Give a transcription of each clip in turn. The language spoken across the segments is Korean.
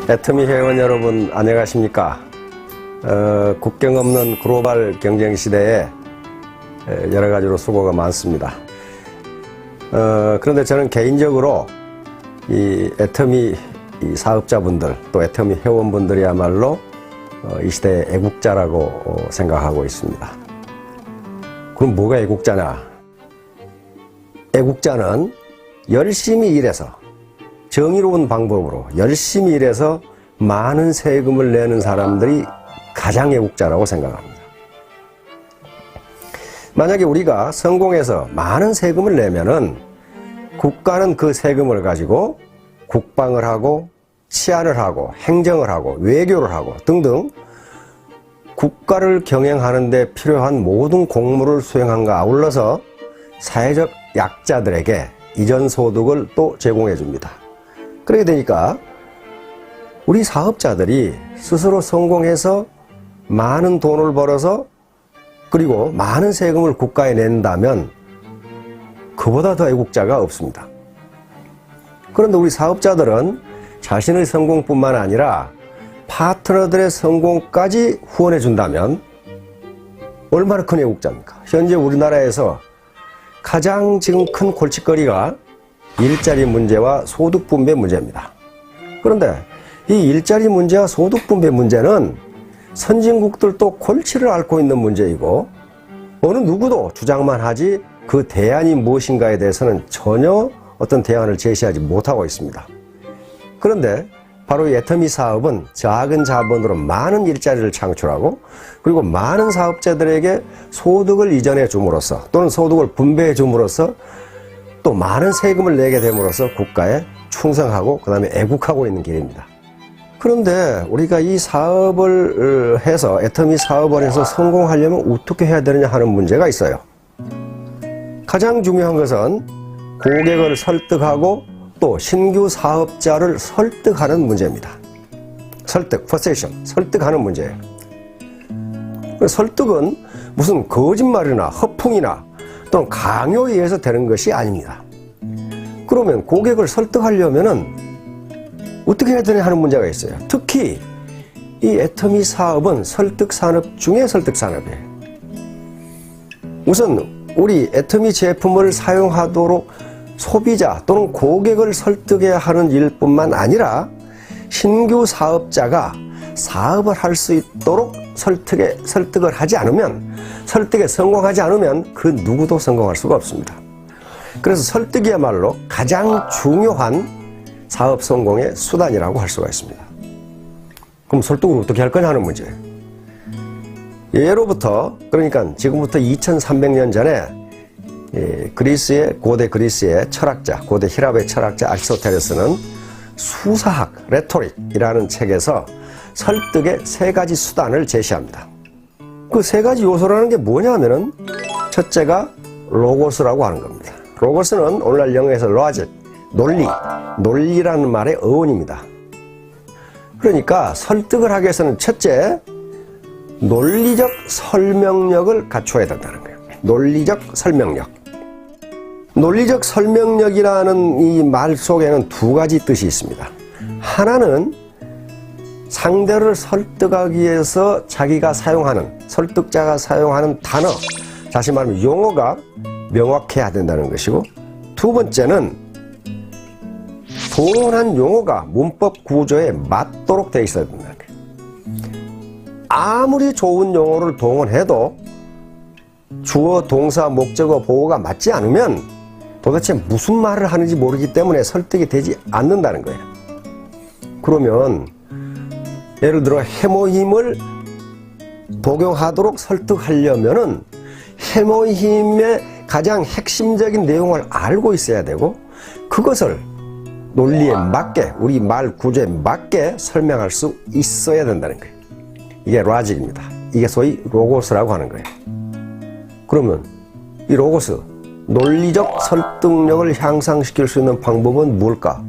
애터미 회원 여러분 안녕하십니까? 국경 없는 글로벌 경쟁 시대에 여러 가지로 수고가 많습니다. 그런데 저는 개인적으로 이 애터미 사업자분들 또 애터미 회원분들이야말로 이 시대의 애국자라고 생각하고 있습니다. 그럼 뭐가 애국자냐? 애국자는 열심히 일해서 정의로운 방법으로 열심히 일해서 많은 세금을 내는 사람들이 가장 애국자라고 생각합니다. 만약에 우리가 성공해서 많은 세금을 내면은 국가는 그 세금을 가지고 국방을 하고 치안을 하고 행정을 하고 외교를 하고 등등 국가를 경영하는 데 필요한 모든 공무를 수행함과 아울러서 사회적 약자들에게 이전 소득을 또 제공해 줍니다. 그렇게 되니까 우리 사업자들이 스스로 성공해서 많은 돈을 벌어서 그리고 많은 세금을 국가에 낸다면 그보다 더 애국자가 없습니다. 그런데 우리 사업자들은 자신의 성공뿐만 아니라 파트너들의 성공까지 후원해 준다면 얼마나 큰 애국자입니까? 현재 우리나라에서 가장 지금 큰 골칫거리가 일자리 문제와 소득 분배 문제입니다. 그런데 이 일자리 문제와 소득 분배 문제는 선진국들도 골치를 앓고 있는 문제이고 어느 누구도 주장만 하지 그 대안이 무엇인가에 대해서는 전혀 어떤 대안을 제시하지 못하고 있습니다. 그런데 바로 이 애터미 사업은 작은 자본으로 많은 일자리를 창출하고 그리고 많은 사업자들에게 소득을 이전해 줌으로써 또는 소득을 분배해 줌으로써 또 많은 세금을 내게 됨으로써 국가에 충성하고 그 다음에 애국하고 있는 길입니다. 그런데 우리가 이 사업을 해서 애터미 사업을 해서 성공하려면 어떻게 해야 되느냐 하는 문제가 있어요. 가장 중요한 것은 고객을 설득하고 또 신규 사업자를 설득하는 문제입니다. 퍼세션, 설득하는 문제예요. 설득은 무슨 거짓말이나 허풍이나 또는 강요에 의해서 되는 것이 아닙니다. 그러면 고객을 설득하려면은 어떻게 해야 되냐 하는 문제가 있어요. 특히 이 애터미 사업은 설득 산업 중에 설득 산업이에요. 우선 우리 애터미 제품을 사용하도록 소비자 또는 고객을 설득해야 하는 일뿐만 아니라 신규 사업자가 사업을 할 수 있도록 설득을 하지 않으면 설득에 성공하지 않으면 그 누구도 성공할 수가 없습니다. 그래서 설득이야말로 가장 중요한 사업 성공의 수단이라고 할 수가 있습니다. 그럼 설득을 어떻게 할 거냐 하는 문제예요. 예로부터 그러니까 지금부터 2300년 전에 고대 그리스의 철학자, 고대 히랍의 철학자 아리스토텔레스는 수사학, 레토릭이라는 책에서 설득의 세 가지 수단을 제시합니다. 그 세 가지 요소라는 게 뭐냐면은 첫째가 로고스라고 하는 겁니다. 로고스는 오늘날 영어에서 로직, 논리라는 말의 어원입니다. 그러니까 설득을 하기 위해서는 첫째, 논리적 설명력을 갖춰야 된다는 거예요. 논리적 설명력. 논리적 설명력이라는 이 말 속에는 두 가지 뜻이 있습니다. 하나는 상대를 설득하기 위해서 자기가 사용하는, 설득자가 사용하는 단어, 다시 말하면 용어가 명확해야 된다는 것이고, 두 번째는 동원한 용어가 문법 구조에 맞도록 되어 있어야 된다는 거예요. 아무리 좋은 용어를 동원해도 주어, 동사, 목적어, 보어가 맞지 않으면 도대체 무슨 말을 하는지 모르기 때문에 설득이 되지 않는다는 거예요. 그러면 예를 들어 해모힘을 복용하도록 설득하려면은 해모힘의 가장 핵심적인 내용을 알고 있어야 되고 그것을 논리에 맞게 우리 말 구조에 맞게 설명할 수 있어야 된다는 거예요. 이게 로직입니다. 이게 소위 로고스라고 하는 거예요. 그러면 이 로고스, 논리적 설득력을 향상시킬 수 있는 방법은 뭘까?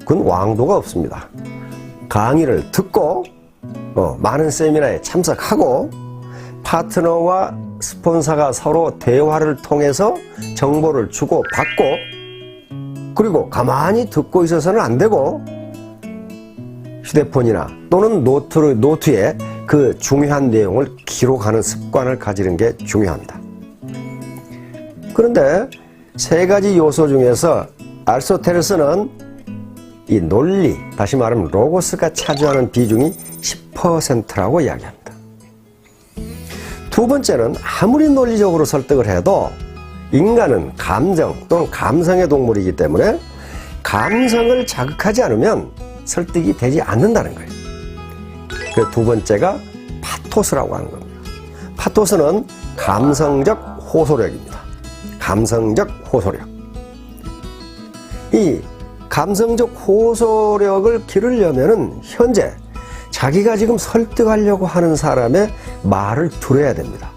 그건 왕도가 없습니다. 강의를 듣고 많은 세미나에 참석하고 파트너와 스폰서가 서로 대화를 통해서 정보를 주고받고 그리고 가만히 듣고 있어서는 안 되고 휴대폰이나 또는 노트에 그 중요한 내용을 기록하는 습관을 가지는 게 중요합니다. 그런데 세 가지 요소 중에서 아리스토텔레스는 이 논리, 다시 말하면 로고스가 차지하는 비중이 10%라고 이야기합니다. 두 번째는 아무리 논리적으로 설득을 해도 인간은 감정 또는 감성의 동물이기 때문에 감성을 자극하지 않으면 설득이 되지 않는다는 거예요. 그 두 번째가 파토스라고 하는 겁니다. 파토스는 감성적 호소력입니다. 감성적 호소력. 이 감성적 호소력을 기르려면은 현재 자기가 지금 설득하려고 하는 사람의 말을 들어야 됩니다.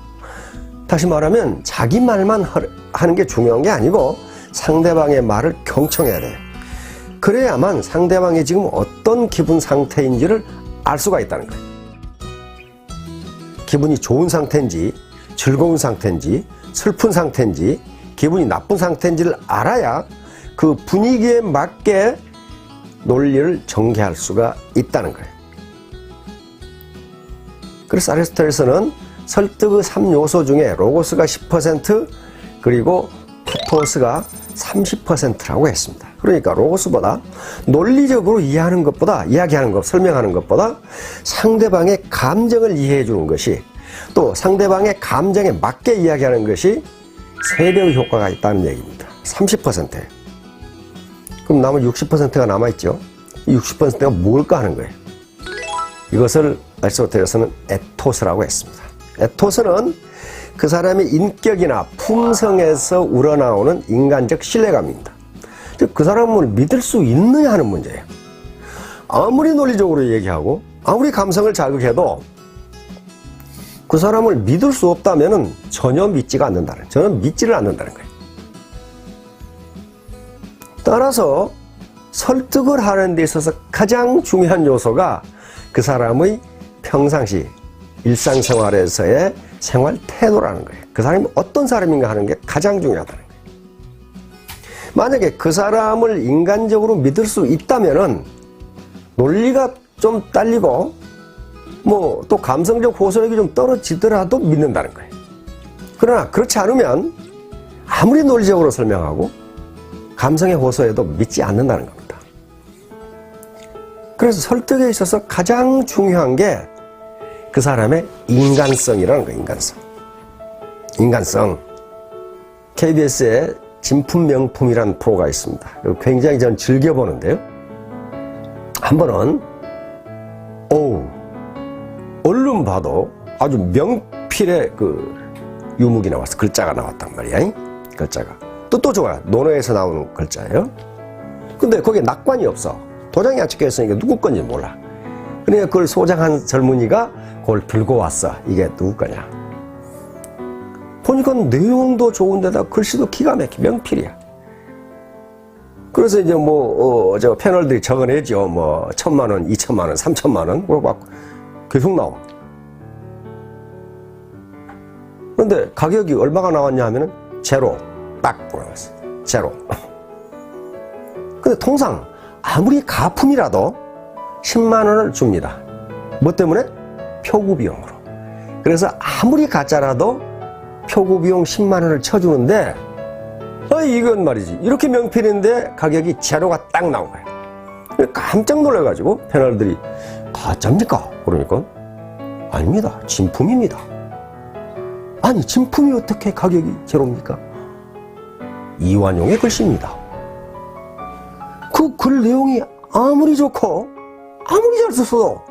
다시 말하면 자기 말만 하는 게 중요한 게 아니고 상대방의 말을 경청해야 돼요. 그래야만 상대방이 지금 어떤 기분 상태인지를 알 수가 있다는 거예요. 기분이 좋은 상태인지, 즐거운 상태인지, 슬픈 상태인지, 기분이 나쁜 상태인지를 알아야 그 분위기에 맞게 논리를 전개할 수가 있다는 거예요. 그래서 아리스토텔레스는 설득의 3요소 중에 로고스가 10% 그리고 파토스가 30%라고 했습니다. 그러니까 로고스보다 논리적으로 이야기하는 것, 설명하는 것보다 상대방의 감정을 이해해 주는 것이, 또 상대방의 감정에 맞게 이야기하는 것이 3배의 효과가 있다는 얘기입니다. 30%. 그럼 남은 60%가 남아있죠. 이 60%가 뭘까 하는 거예요. 이것을 아리스토텔레스는 에토스라고 했습니다. 에토스는 그 사람의 인격이나 품성에서 우러나오는 인간적 신뢰감입니다. 즉, 그 사람을 믿을 수 있느냐 하는 문제예요. 아무리 논리적으로 얘기하고 아무리 감성을 자극해도 그 사람을 믿을 수 없다면 전혀 믿지를 않는다는 거예요. 따라서 설득을 하는 데 있어서 가장 중요한 요소가 그 사람의 평상시 일상생활에서의 생활 태도라는 거예요. 그 사람이 어떤 사람인가 하는 게 가장 중요하다는 거예요. 만약에 그 사람을 인간적으로 믿을 수 있다면은 논리가 좀 딸리고 또 감성적 호소력이 좀 떨어지더라도 믿는다는 거예요. 그러나 그렇지 않으면 아무리 논리적으로 설명하고 감성의 호소에도 믿지 않는다는 겁니다. 그래서 설득에 있어서 가장 중요한 게 그 사람의 인간성이라는 거예요. 인간성. KBS에 진품명품이라는 프로가 있습니다. 굉장히 전 즐겨보는데요. 한 번은 얼른 봐도 아주 명필의 그 유목이 나왔어. 글자가 나왔단 말이야. 글자가. 뜻도 좋아요. 논어에서 나오는 글자예요. 근데 거기에 낙관이 없어. 도장이 안 찍혀있으니까 누구 건지 몰라. 그러니까 그걸 소장한 젊은이가 그걸 들고 왔어. 이게 누구 거냐. 보니까 내용도 좋은데다 글씨도 기가 막혀. 명필이야. 그래서 이제 저 패널들이 적어내죠. 1,000만 원, 2,000만 원, 3,000만 원. 막 계속 나와. 그런데 가격이 얼마가 나왔냐 하면은 제로. 딱 나왔어. 제로. 근데 통상 아무리 가품이라도 10만 원을 줍니다. 뭐 때문에? 표구 비용으로. 그래서 아무리 가짜라도 표구 비용 10만 원을 쳐주는데 이건 말이지. 이렇게 명필인데 가격이 제로가 딱 나온 거예요. 깜짝 놀라가지고 패널들이 가짜입니까? 그러니까 아닙니다. 진품입니다. 아니 진품이 어떻게 가격이 제로입니까? 이완용의 글씨입니다. 그 글 내용이 아무리 좋고 아무리 잘 썼어도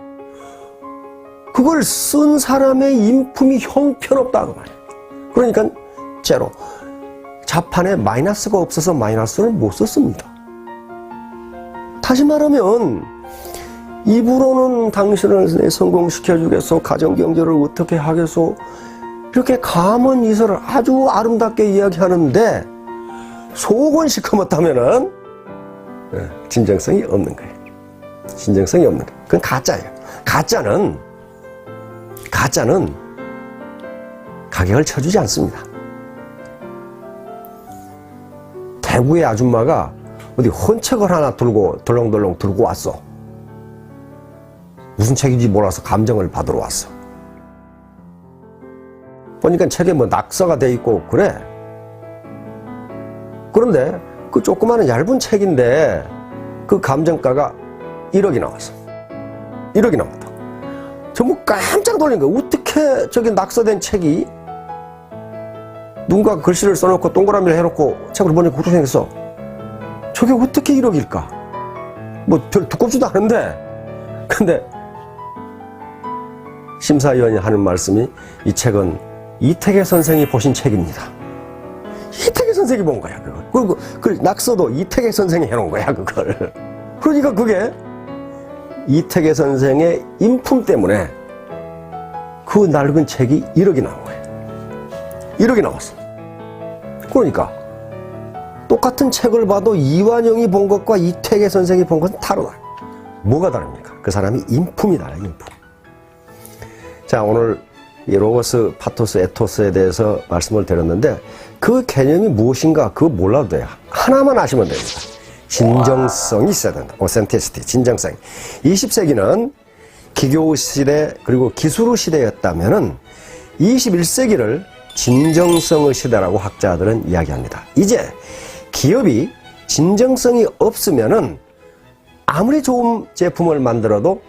그걸 쓴 사람의 인품이 형편없다는 말이에요. 그러니까 제로. 자판에 마이너스가 없어서 마이너스를 못 썼습니다. 다시 말하면 입으로는 당신을 성공시켜주겠소, 가정경제를 어떻게 하겠소, 이렇게 감언 이설을 아주 아름답게 이야기하는데 속은 시커멓다면은 진정성이 없는 거예요. 진정성이 없는 거예요. 그건 가짜예요. 가짜는 가격을 쳐주지 않습니다. 대구의 아줌마가 어디 헌책을 하나 들고 덜렁덜렁 들고 왔어. 무슨 책인지 몰라서 감정을 받으러 왔어. 보니까 책에 뭐 낙서가 돼 있고 그래. 그런데 그 조그마한 얇은 책인데 그 감정가가 1억이 나왔어. 1억이 나왔다. 전부 깜짝 놀란 거야. 어떻게 저기 낙서된 책이 누군가 글씨를 써놓고 동그라미를 해놓고 책으로 보니까 그렇게 생겼어. 저게 어떻게 1억일까? 뭐 별 두껍지도 않은데. 근데 심사위원이 하는 말씀이 이 책은 이태계 선생이 보신 책입니다. 이태계 선생이 본 거야, 그걸. 그리고 그 낙서도 이태계 선생이 해놓은 거야, 그걸. 그러니까 그게 이태계 선생의 인품 때문에 그 낡은 책이 1억이 나온 거예요. 1억이 나왔어. 그러니까 똑같은 책을 봐도 이완용이 본 것과 이태계 선생이 본 것은 다르다. 뭐가 다릅니까? 그 사람이 인품이 달라요, 인품. 자, 오늘 이 로고스, 파토스, 에토스에 대해서 말씀을 드렸는데 그 개념이 무엇인가 그거 몰라도 돼요. 하나만 아시면 됩니다. 진정성이 있어야 된다. 오센티시티, 진정성. 20세기는 기교 시대 그리고 기술 시대였다면은 21세기를 진정성의 시대라고 학자들은 이야기합니다. 이제 기업이 진정성이 없으면은 아무리 좋은 제품을 만들어도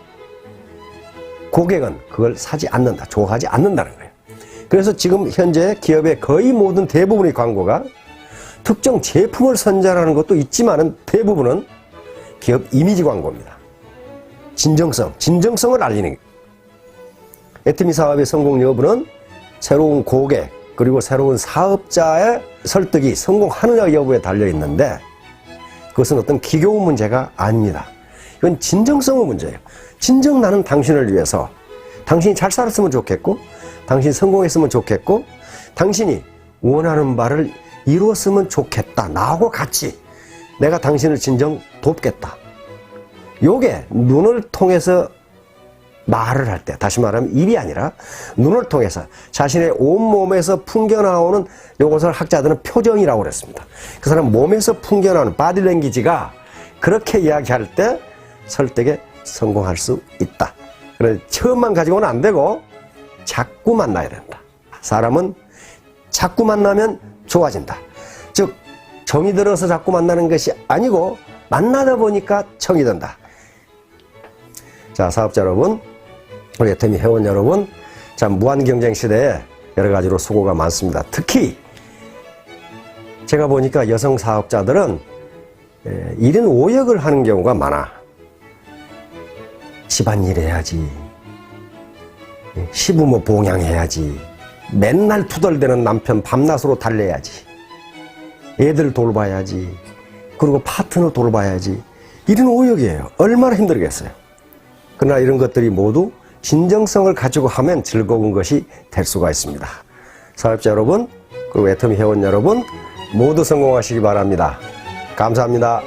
고객은 그걸 사지 않는다, 좋아하지 않는다는 거예요. 그래서 지금 현재 기업의 거의 모든 대부분의 광고가 특정 제품을 선전하는 것도 있지만은 대부분은 기업 이미지 광고입니다. 진정성을 알리는 거예요. 애터미 사업의 성공 여부는 새로운 고객 그리고 새로운 사업자의 설득이 성공하느냐 여부에 달려 있는데 그것은 어떤 기교 문제가 아닙니다. 이건 진정성의 문제예요. 진정 나는 당신을 위해서 당신이 잘 살았으면 좋겠고 당신이 성공했으면 좋겠고 당신이 원하는 바를 이루었으면 좋겠다. 나하고 같이 내가 당신을 진정 돕겠다. 요게 눈을 통해서 말을 할 때, 다시 말하면 입이 아니라 눈을 통해서 자신의 온몸에서 풍겨나오는 요것을 학자들은 표정이라고 그랬습니다. 그 사람 몸에서 풍겨나오는 바디랭귀지가 그렇게 이야기할 때 설득에 성공할 수 있다. 그래서 처음만 가지고는 안 되고 자꾸 만나야 된다. 사람은 자꾸 만나면 좋아진다. 즉 정이 들어서 자꾸 만나는 것이 아니고 만나다 보니까 정이 든다. 자, 사업자 여러분, 우리 애터미 회원 여러분, 자, 무한경쟁 시대에 여러 가지로 수고가 많습니다. 특히 제가 보니까 여성 사업자들은 1인 5역을 하는 경우가 많아. 집안일 해야지, 시부모 봉양해야지, 맨날 투덜대는 남편 밤낮으로 달래야지, 애들 돌봐야지, 그리고 파트너 돌봐야지. 1인 5역이에요. 얼마나 힘들겠어요. 그러나 이런 것들이 모두 진정성을 가지고 하면 즐거운 것이 될 수가 있습니다. 사업자 여러분, 그리고 애터미 회원 여러분 모두 성공하시기 바랍니다. 감사합니다.